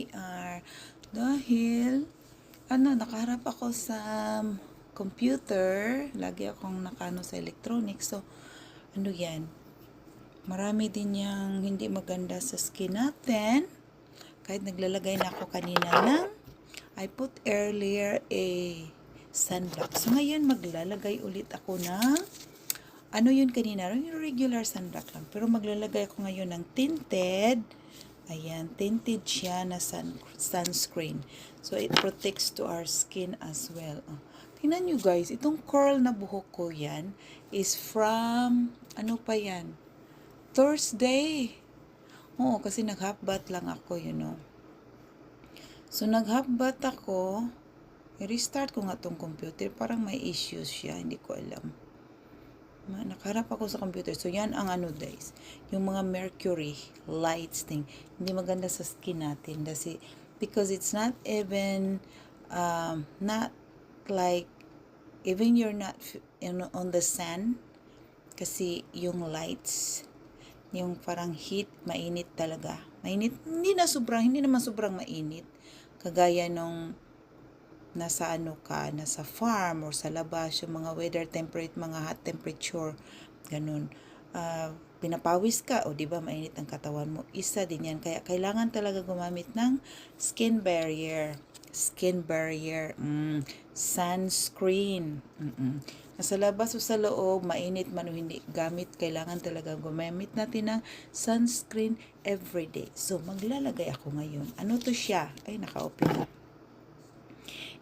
CR. Dahil, nakaharap ako sa computer. Lagi akong nakano sa electronics. So, yan? Marami din yung hindi maganda sa skin natin. Kahit naglalagay na ako kanina ng, I put earlier a sunblock. So, ngayon maglalagay ulit ako ng, yun kanina? Yung regular sunblock lang. Pero maglalagay ako ngayon ng tinted. Ayan, tinted siya na sunscreen. So, it protects to our skin as well. Tingnan nyo guys, itong curl na buhok ko yan is from, pa yan? Thursday. Oo, kasi nag-half bath lang ako, So, nag-half bath ako. I-restart ko nga tong computer. Parang may issues siya. Hindi ko alam. Nakaharap ako sa computer. So, yan ang guys. Yung mga mercury lights thing. Hindi maganda sa skin natin. Because it's not even, not like, even you're not on the sun. Kasi yung lights, yung parang heat, mainit talaga. Mainit, hindi naman sobrang mainit. Kagaya nung nasa nasa farm or sa labas, yung mga weather temperate, mga hot temperature, ganun. Pinapawis ka, di ba, mainit ang katawan mo. Isa din yan. Kaya kailangan talaga gumamit ng skin barrier. Sunscreen. Nasa labas o sa loob, mainit man o hindi, kailangan talaga gumamit natin ng sunscreen everyday. So, maglalagay ako ngayon. Ano to siya? Ay, naka-open na.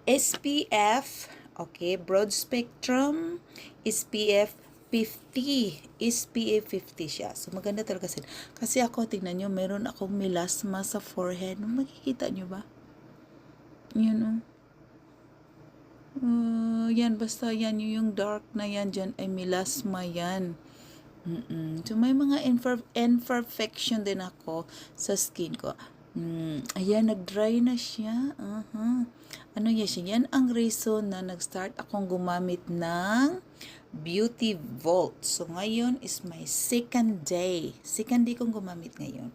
SPF, okay, broad spectrum, SPF 50. SPF 50 siya. So, maganda talaga sila. Kasi ako, tingnan nyo, meron akong melasma sa forehead. Makikita nyo ba? Yun, yan, basta yan, yung dark na yan dyan, ay melasma yan. So, may mga imperfection din ako sa skin ko. Ayan, nag-dry na siya. Yan siya? Yan ang reason na nag-start akong gumamit ng Beauty Vault. So, ngayon is my second day. Second day kong gumamit ngayon.